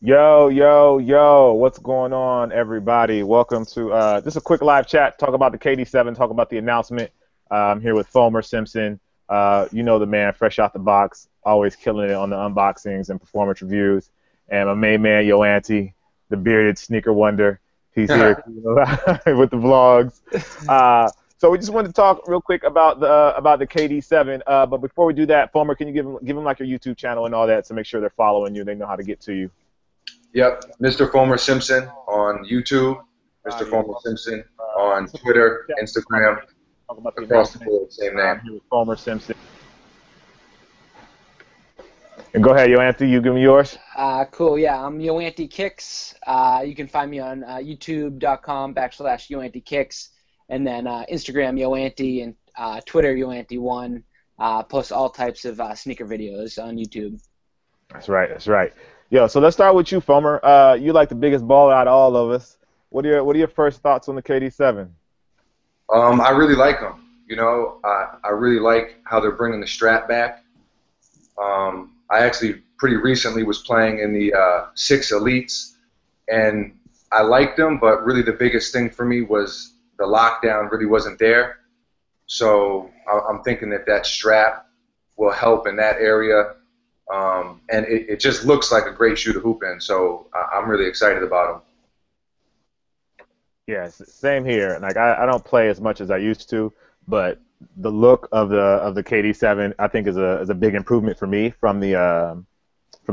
Yo, yo, yo, what's going on, everybody? Welcome to just a quick live chat. Talk about the KD7, talk about the announcement. I'm here with Fomer Simpson. You know the man, fresh out the box, always killing it on the unboxings and performance reviews. And my main man, Yo Anti, the bearded sneaker wonder. He's here with the vlogs. So we just wanted to talk real quick about the KD7. But before we do that, Fomer, can you give him like your YouTube channel and all that to make sure they're following you, they know how to get to you. Yep, Mr. Fomer Simpson on YouTube, Mr. Yeah. Fomer Simpson on Twitter, Instagram, Talk about the across the announcement. board, same name. Here with Homer Simpson. And go ahead, yo, Anthony. You give me yours. Cool, yeah, I'm Yoanti Kicks. You can find me on youtube.com/YoantiKicks, and then Instagram Yoanti, and Twitter Yoanti1. Post all types of sneaker videos on YouTube. That's right. That's right. Yo, so let's start with you, Fomer. You like the biggest baller out of all of us. What are your first thoughts on the KD7? I really like them. I really like how they're bringing the strap back. I actually pretty recently was playing in the 6 Elites, and I liked them, but really the biggest thing for me was the lockdown really wasn't there. So I'm thinking that strap will help in that area. And it just looks like a great shoe to hoop in, so I'm really excited about them. Yeah, same here. Like I don't play as much as I used to, but the look of the KD7 I think is a big improvement for me from the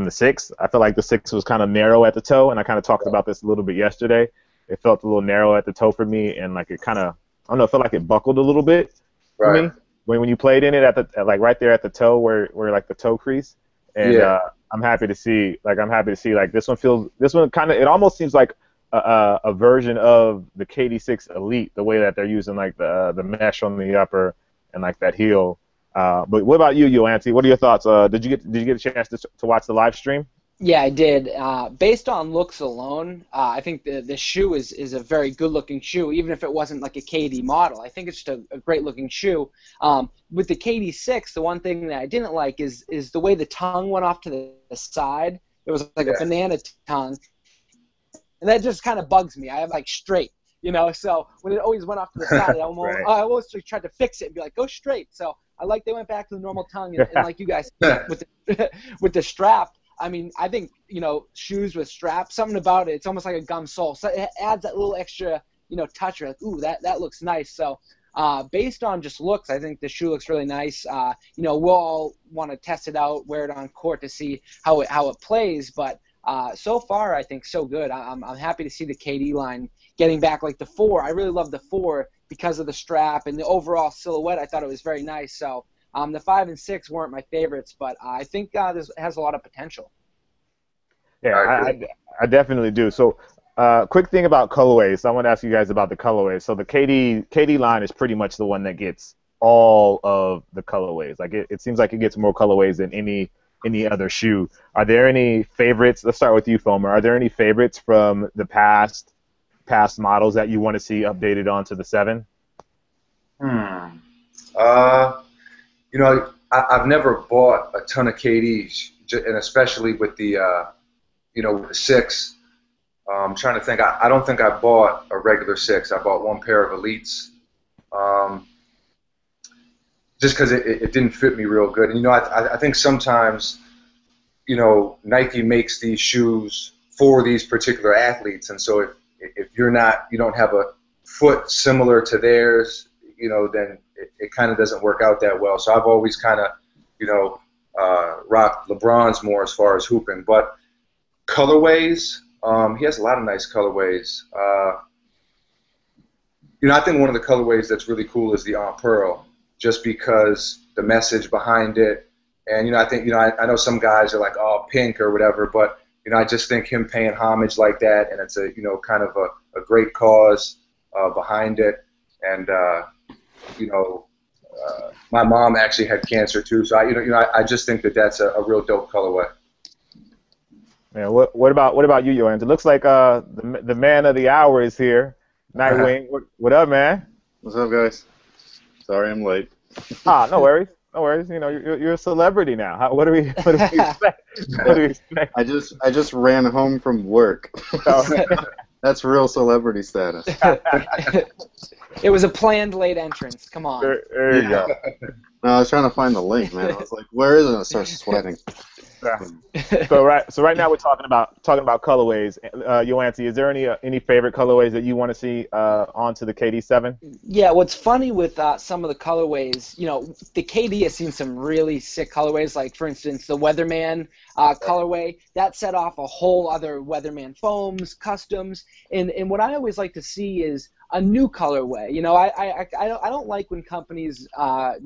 6. I feel like the 6 was kind of narrow at the toe, and I kind of talked about this a little bit yesterday. It felt a little narrow at the toe for me, and like it kind of, I don't know, it felt like it buckled a little bit for Right. me when you played in it like right there at the toe where like the toe crease. And Yeah. I'm happy to see like this one kind of, it almost seems like a version of the KD6 Elite, the way that they're using like the mesh on the upper and like that heel. But what about you, Yoanti? What are your thoughts? Did you get a chance to watch the live stream? Yeah, I did. Based on looks alone, I think the shoe is a very good looking shoe, even if it wasn't like a KD model. I think it's just a great looking shoe. With the KD6, the one thing that I didn't like is the way the tongue went off to the side. It was like a Yeah. banana tongue, and that just kind of bugs me. I have like straight, so when it always went off to the side, Right. I always like, tried to fix it and be like, go straight. So I like they went back to the normal tongue, and like you guys with with the strap. I mean, I think, shoes with straps, something about it, it's almost like a gum sole. So it adds that little extra, touch. You're like, ooh, that looks nice. So based on just looks, I think the shoe looks really nice. We'll all want to test it out, wear it on court to see how it plays. But so far, I think so good. I'm happy to see the KD line getting back like the 4. I really love the 4 because of the strap and the overall silhouette. I thought it was very nice. So the 5 and 6 weren't my favorites, but I think this has a lot of potential. Yeah, I I, agree. I definitely do. So, quick thing about colorways. So I want to ask you guys about the colorways. So the KD line is pretty much the one that gets all of the colorways. Like it seems like it gets more colorways than any other shoe. Are there any favorites? Let's start with you, Fomer. Are there any favorites from the past models that you want to see updated onto the 7? Hmm. I've never bought a ton of KDs, and especially with with the 6. I'm trying to think. I don't think I bought a regular 6. I bought one pair of Elites, um, just because it didn't fit me real good. And I think sometimes Nike makes these shoes for these particular athletes, and so if you don't have a foot similar to theirs, then it kind of doesn't work out that well. So I've always kind of, rocked LeBron's more as far as hooping. But colorways, he has a lot of nice colorways. I think one of the colorways that's really cool is the On Pearl, just because the message behind it. And I think I know some guys are like, oh, pink or whatever, but I just think him paying homage like that, and it's a kind of a great cause behind it. And my mom actually had cancer too, so I just think that that's a real dope colorway. Yeah. What about you, Yoanti? It looks like the man of the hour is here. Nightwing. What up, man? What's up, guys? Sorry I'm late. No worries. No worries. You know, you're a celebrity now. What do we expect? What do we expect? I just ran home from work. That's real celebrity status. It was a planned late entrance. Come on. There you go. No, I was trying to find the link, man. I was like, where is it? I started sweating. So right now we're talking about colorways. Yoanti, is there any favorite colorways that you want to see onto the KD7? Yeah, what's funny with some of the colorways, you know, the KD has seen some really sick colorways. Like for instance, the Weatherman colorway that set off a whole other Weatherman foams, customs, and what I always like to see is a new colorway. You know, I don't like when companies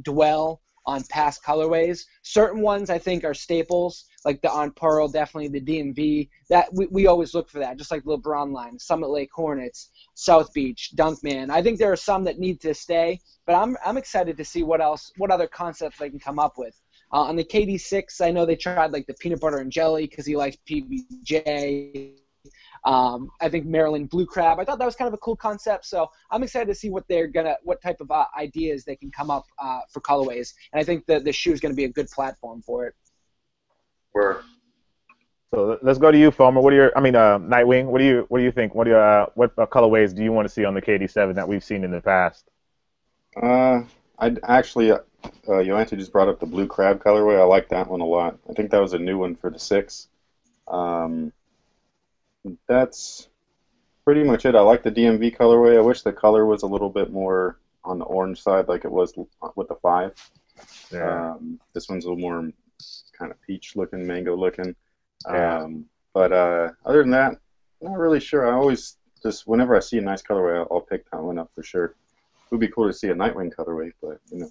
dwell on past colorways. Certain ones I think are staples, like the On Pearl, definitely the DMV. That we always look for that, just like the LeBron line, Summit Lake Hornets, South Beach, Dunkman. I think there are some that need to stay, but I'm excited to see what other concepts they can come up with. On the KD6, I know they tried like the peanut butter and jelly because he likes PBJ. I think Maryland Blue Crab. I thought that was kind of a cool concept, so I'm excited to see what type of ideas they can come up for colorways. And I think the shoe is going to be a good platform for it. Word. So let's go to you, Fomer. Nightwing. What do you think? What colorways do you want to see on the KD7 that we've seen in the past? I'd actually, Yoanti just brought up the Blue Crab colorway. I like that one a lot. I think that was a new one for the 6. That's pretty much it. I like the DMV colorway. I wish the color was a little bit more on the orange side like it was with the 5. Yeah. This one's a little more kind of peach looking, mango looking. Yeah. But other than that, I'm not really sure. I always just, whenever I see a nice colorway, I'll pick that one up for sure. It would be cool to see a Nightwing colorway, but you know.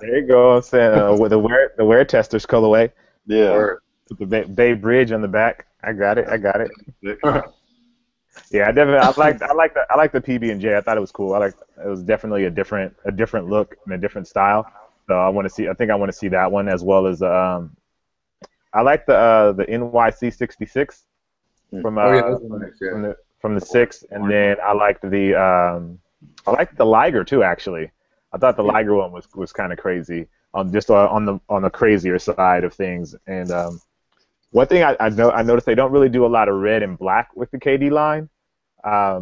There you go. I'm saying with the wear testers colorway. Yeah. Word. With the Bay Bridge on the back. I got it. Yeah, I like the PB&J. I thought it was cool. It was definitely a different look and a different style. So I want to see that one as well as I like the NYC 66 from from the 6, and then I liked the Liger too actually. I thought the Liger one was kind of crazy on the crazier side of things. And one thing I noticed they don't really do a lot of red and black with the KD line. I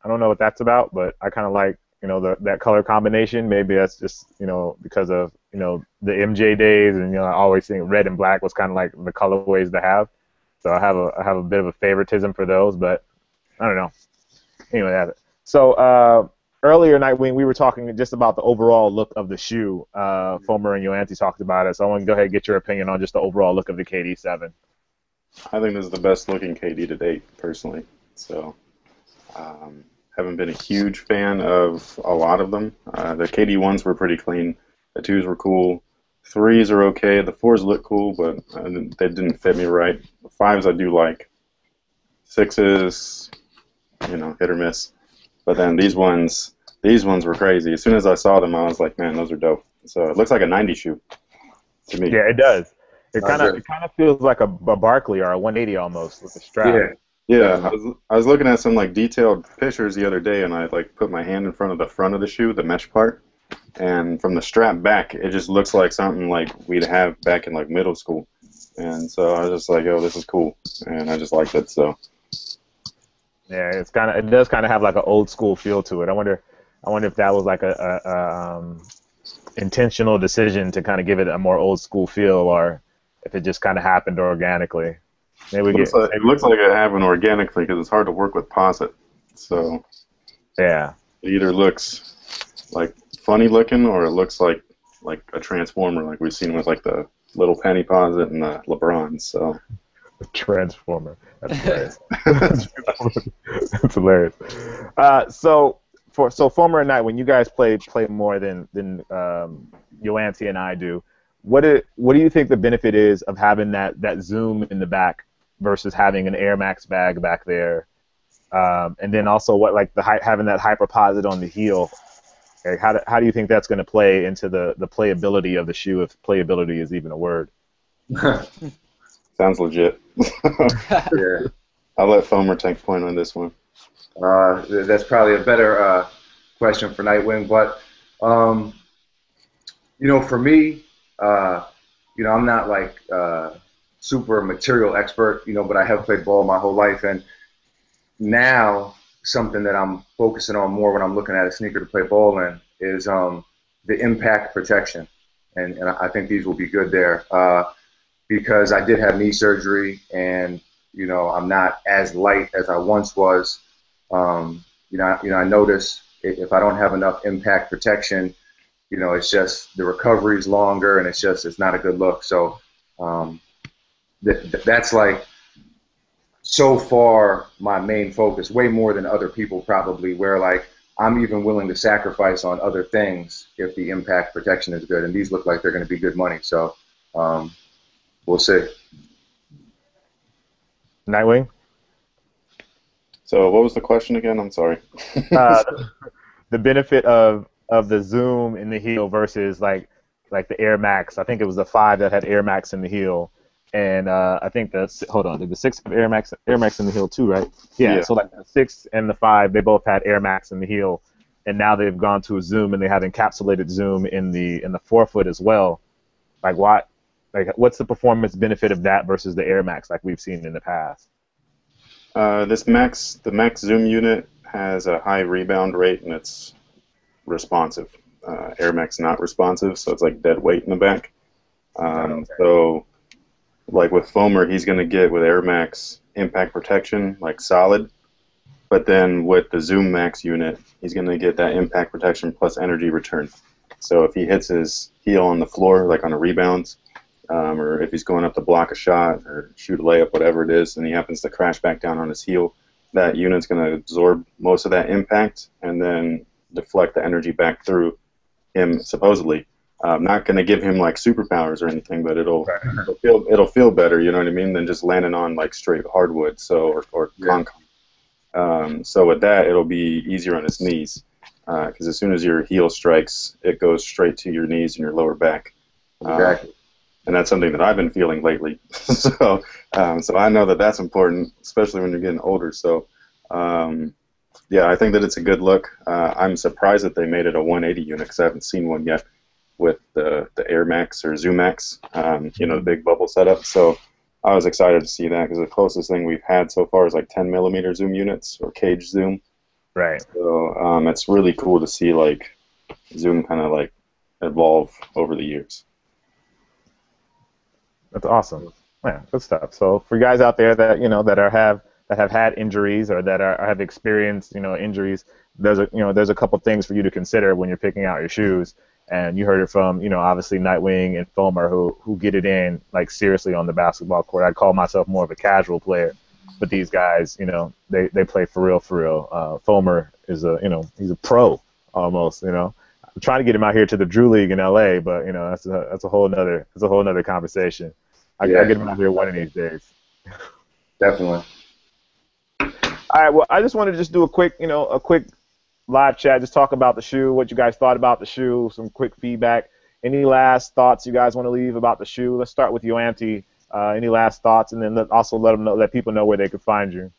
don't know what that's about, but I kind of like, you know, that color combination. Maybe that's just, you know, because of, you know, the MJ days, and, you know, I always think red and black was kind of like the colorways to have. So I have a bit of a favoritism for those, but I don't know. Anyway, so earlier, Nightwing, we were talking just about the overall look of the shoe. Fomer and Yoanti talked about it, so I want to go ahead and get your opinion on just the overall look of the KD7. I think this is the best looking KD to date, personally. So, haven't been a huge fan of a lot of them. The KD 1s were pretty clean. The 2s were cool. 3s are okay. The 4s look cool, but they didn't fit me right. The 5s I do like. 6s, you know, hit or miss. But then these ones were crazy. As soon as I saw them, I was like, man, those are dope. So it looks like a 90 shoe to me. Yeah, it does. It kind of feels like a Barkley or a 180 almost with the strap. Yeah. I was looking at some like detailed pictures the other day, and I like put my hand in front of the shoe, the mesh part, and from the strap back, it just looks like something like we'd have back in like middle school. And so I was just like, oh, this is cool, and I just liked it. So. Yeah, it does kind of have like an old school feel to it. I wonder if that was like a intentional decision to kind of give it a more old school feel, or if it just kind of happened organically. It looks like it happened organically because it's hard to work with posit. So yeah, it either looks like funny looking or it looks like a transformer, like we've seen with like the little penny posit and the LeBron. So the transformer. That's hilarious. That's hilarious. So Fomer and Night, when you guys play more than Yoanti and I do, what do you think the benefit is of having that zoom in the back versus having an Air Max bag back there, and then also having that hyperposit on the heel? Okay, how do you think that's going to play into the playability of the shoe, if playability is even a word? Sounds legit. Yeah. I'll let Fomer take point on this one. That's probably a better question for Nightwing, but you know, for me, You know, I'm not like super material expert, you know, but I have played ball my whole life, and now something that I'm focusing on more when I'm looking at a sneaker to play ball in is the impact protection, and I think these will be good there because I did have knee surgery, and you know I'm not as light as I once was. I notice if I don't have enough impact protection, you know, it's just the recovery is longer, and it's not a good look. So that's like so far my main focus, way more than other people probably, where like I'm even willing to sacrifice on other things if the impact protection is good, and these look like they're going to be good money. So we'll see. Nightwing. So what was the question again? I'm sorry. uh, the benefit of the zoom in the heel versus like the Air Max. I think it was the 5 that had Air Max in the heel, and I think the 6 have Air Max in the heel too, right? Yeah. So like the 6 and the 5, they both had Air Max in the heel, and now they've gone to a zoom and they have encapsulated zoom in the forefoot as well. Like what? Like what's the performance benefit of that versus the Air Max like we've seen in the past? The Max Zoom unit has a high rebound rate and it's responsive. Air Max not responsive, so it's like dead weight in the back. So, like with Foamer, he's going to get with Air Max impact protection, like solid. But then with the Zoom Max unit, he's going to get that impact protection plus energy return. So if he hits his heel on the floor, like on a rebound, or if he's going up to block a shot or shoot a layup, whatever it is, and he happens to crash back down on his heel, that unit's going to absorb most of that impact and then deflect the energy back through him, supposedly. Not going to give him like superpowers or anything, but it'll feel better, you know what I mean, than just landing on like straight hardwood, or concrete. So with that, it'll be easier on his knees, because as soon as your heel strikes, it goes straight to your knees and your lower back. Exactly. And that's something that I've been feeling lately. So I know that that's important, especially when you're getting older. So, yeah, I think that it's a good look. I'm surprised that they made it a 180 unit because I haven't seen one yet with the Air Max or Zoom Max, the big bubble setup. So I was excited to see that because the closest thing we've had so far is like 10 millimeter zoom units or cage zoom. Right. So it's really cool to see like zoom kind of like evolve over the years. That's awesome. Yeah, good stuff. So for you guys out there that have had injuries or that have experienced injuries, there's a couple things for you to consider when you're picking out your shoes. And you heard it from obviously Nightwing and Foamer who get it in like seriously on the basketball court. I'd call myself more of a casual player, but these guys they play for real. Foamer is he's a pro almost. I'm trying to get him out here to the Drew League in LA, but that's a whole nother conversation. I get him out here one of these days. Definitely. All right. Well, I just wanted to just do a quick live chat. Just talk about the shoe, what you guys thought about the shoe, some quick feedback. Any last thoughts you guys want to leave about the shoe? Let's start with Ioanti. Any last thoughts, and then let people know where they could find you.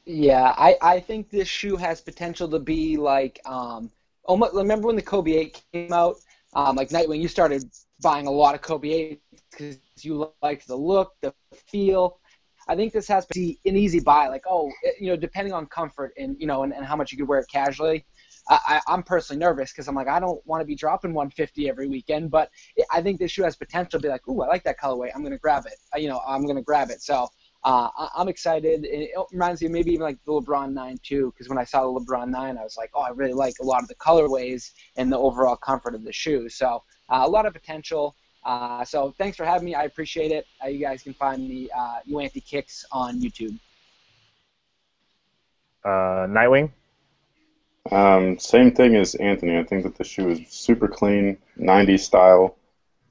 Yeah, I think this shoe has potential to be like almost. Remember when the Kobe 8 came out? Like Nightwing, you started buying a lot of Kobe 8 because you liked the look, the feel. I think this has to be an easy buy. Like, depending on comfort and and how much you could wear it casually. I'm personally nervous because I'm like, I don't want to be dropping 150 every weekend, but I think this shoe has potential to be like, ooh, I like that colorway. I'm going to grab it. I'm going to grab it. So I'm excited. It reminds me of maybe even like the LeBron 9 too, because when I saw the LeBron 9, I was like, oh, I really like a lot of the colorways and the overall comfort of the shoe. So a lot of potential. So thanks for having me. I appreciate it. You guys can find the Ioanti Kicks on YouTube. Nightwing? Same thing as Anthony. I think that the shoe is super clean, 90s style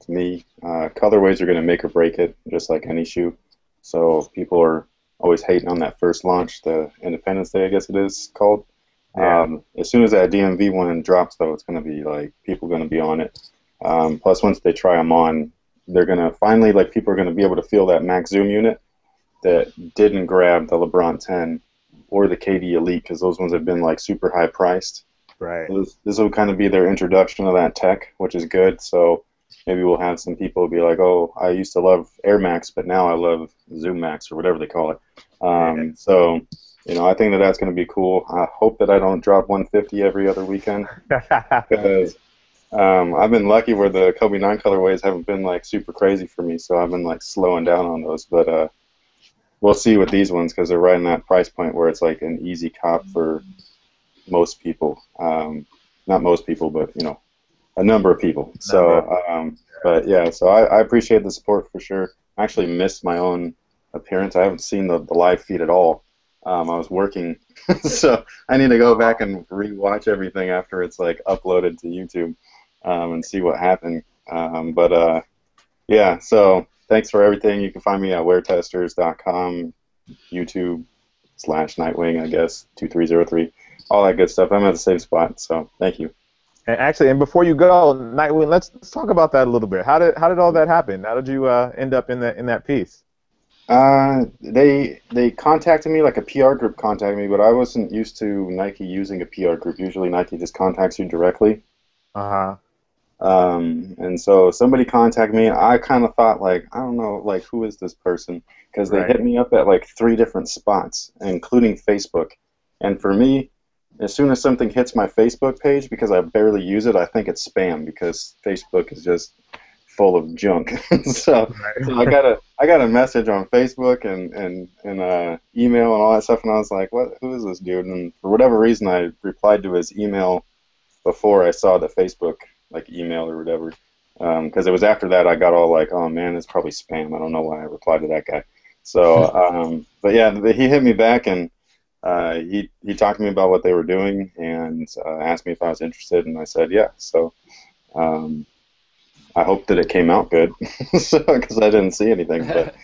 to me. Colorways are going to make or break it, just like any shoe. So people are always hating on that first launch, the Independence Day, I guess it is called. Yeah. As soon as that DMV one drops, though, it's going to be like people are going to be on it. Plus, once they try them on, they're going to finally, like, people are going to be able to feel that Max Zoom unit that didn't grab the LeBron 10 or the KD Elite, because those ones have been like super high priced. Right. This will kind of be their introduction to that tech, which is good. So maybe we'll have some people be like, oh, I used to love Air Max, but now I love Zoom Max or whatever they call it. So, you know, I think that that's going to be cool. I hope that I don't drop 150 every other weekend because I've been lucky where the Kobe 9 colorways haven't been like super crazy for me, so I've been like slowing down on those. But we'll see with these ones because they're right in that price point where it's like an easy cop for most people. Not most people, but you know, a number of people. So, but yeah, so I appreciate the support for sure. I actually missed my own appearance. I haven't seen the live feed at all. I was working, so I need to go back and re-watch everything after it's like uploaded to YouTube and see what happened. Yeah, so thanks for everything. You can find me at weartesters.com, YouTube/Nightwing, I guess, 2303, all that good stuff. I'm at the same spot, so thank you. And actually, and before you go, Nightwing, let's talk about that a little bit. How did all that happen? How did you end up in that piece? They contacted me, like a PR group contacted me, but I wasn't used to Nike using a PR group. Usually Nike just contacts you directly. And so somebody contacted me. I kind of thought, like, I don't know, like, who is this person? Because they hit me up at like 3 different spots, including Facebook. And for me, as soon as something hits my Facebook page, because I barely use it, I think it's spam because Facebook is just full of junk. so I got a message on Facebook and email and all that stuff, and I was like, what? Who is this dude? And for whatever reason, I replied to his email before I saw the Facebook like email or whatever, because it was after that I got all like, oh man, it's probably spam. I don't know why I replied to that guy. So, but yeah, he hit me back and he talked to me about what they were doing and asked me if I was interested, and I said yeah. So. I hope that it came out good, because I didn't see anything. But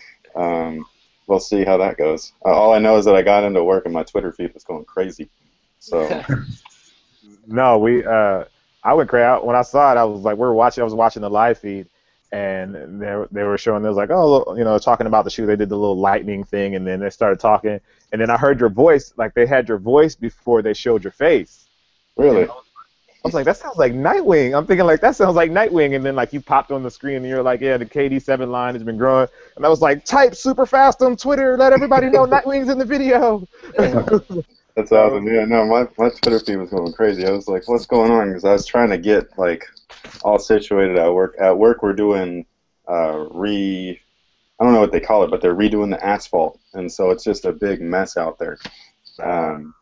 we'll see how that goes. All I know is that I got into work and my Twitter feed was going crazy. So. No, I went crazy when I saw it. I was like, I was watching the live feed, and they were showing. They was like, oh, you know, talking about the shoe. They did the little lightning thing, and then they started talking, and then I heard your voice. Like they had your voice before they showed your face. Really? I was like, that sounds like Nightwing. I'm thinking like that sounds like Nightwing, and then like you popped on the screen and you're like, yeah, the KD7 line has been growing, and I was like, type super fast on Twitter, let everybody know Nightwing's in the video. That's awesome. Yeah, no, my Twitter feed was going crazy. I was like, what's going on? Because I was trying to get like all situated at work. At work, we're doing I don't know what they call it, but they're redoing the asphalt, and so it's just a big mess out there.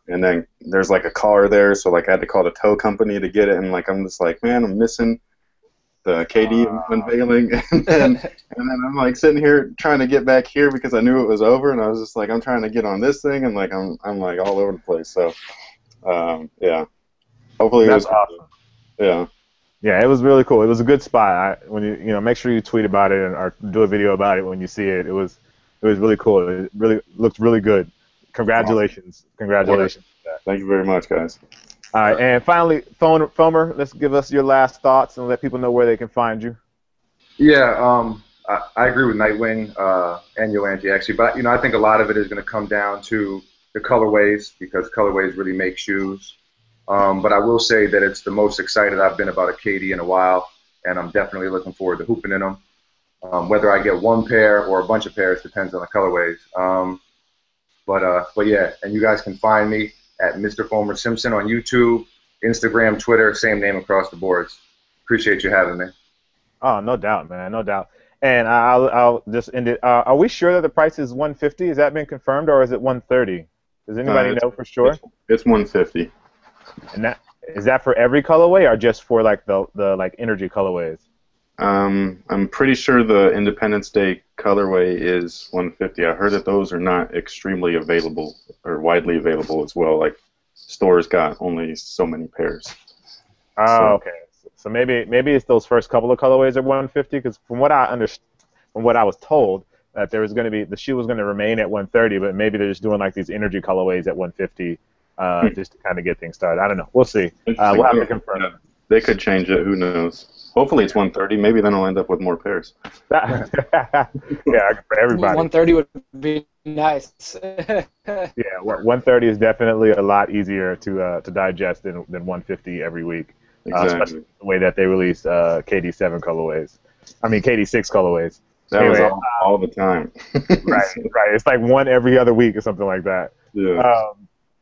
And then there's like a car there, so like I had to call the tow company to get it, and like I'm just like, man, I'm missing the KD unveiling, and then I'm like sitting here trying to get back here because I knew it was over, and I was just like, I'm trying to get on this thing, and like I'm like all over the place. So yeah, hopefully that's it was awesome. Yeah. Yeah, it was really cool. It was a good spot. When you know, make sure you tweet about it or do a video about it when you see it. It was really cool. It really looked really good. Congratulations. Awesome. Congratulations. Thank you very much, guys. All right, and finally, Foamer, let's give us your last thoughts and let people know where they can find you. Yeah, I agree with Nightwing and Yoanji, actually. But, you know, I think a lot of it is going to come down to the colorways, because colorways really make shoes. But I will say that it's the most excited I've been about a KD in a while, and I'm definitely looking forward to hooping in them. Whether I get one pair or a bunch of pairs depends on the colorways. But yeah, and you guys can find me at Mr. Foamer Simpson on YouTube, Instagram, Twitter, same name across the boards. Appreciate you having me. Oh, no doubt, man, no doubt. And I'll just end it. Are we sure that the price is $150? Has that been confirmed, or is it $130? Does anybody know for sure? It's $150. And is that for every colorway, or just for like the like energy colorways? I'm pretty sure the Independence Day colorway is $150. I heard that those are not extremely available or widely available as well. Like stores got only so many pairs. Oh, so. Okay. So maybe it's those first couple of colorways are $150, because from what I was told, that there was going to be the shoe was going to remain at $130, but maybe they're just doing like these energy colorways at $150 just to kind of get things started. I don't know. We'll see. We'll have to confirm. Yeah. They could change it. Who knows? Hopefully it's $130. Maybe then I'll end up with more pairs. Yeah, for everybody. $130 would be nice. Yeah, $130 is definitely a lot easier to digest than $150 every week. Exactly. Especially the way that they released KD7 colorways. I mean KD6 colorways. That Anyway, was all the time. right. It's like one every other week or something like that. Yeah.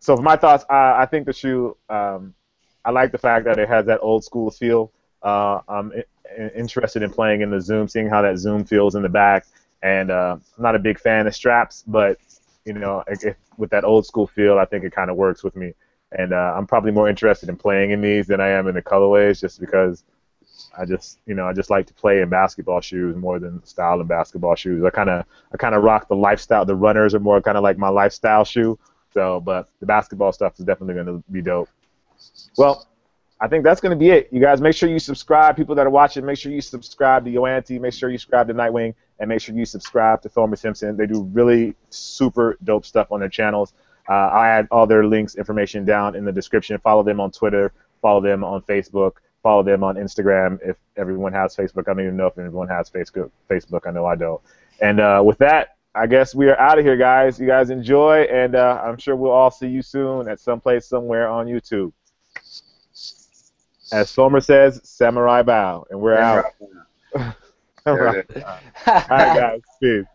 So for my thoughts, I think the shoe. I like the fact that it has that old school feel. I'm interested in playing in the Zoom, seeing how that Zoom feels in the back. And I'm not a big fan of straps, but with that old school feel, I think it kind of works with me. And I'm probably more interested in playing in these than I am in the colorways, just because I just like to play in basketball shoes more than style in basketball shoes. I kind of rock the lifestyle. The runners are more kind of like my lifestyle shoe. So, but the basketball stuff is definitely going to be dope. Well, I think that's going to be it. You guys, make sure you subscribe. People that are watching, make sure you subscribe to Yoanti. Make sure you subscribe to Nightwing, and make sure you subscribe to Thomer Simpson. They do really super dope stuff on their channels. I'll add all their links, information down in the description. Follow them on Twitter. Follow them on Facebook. Follow them on Instagram if everyone has Facebook. I don't even know if everyone has Facebook. I know I don't. And with that, I guess we are out of here, guys. You guys enjoy, and I'm sure we'll all see you soon at some place somewhere on YouTube. As Thomer says, samurai bow, and we're out. All right, guys. Peace.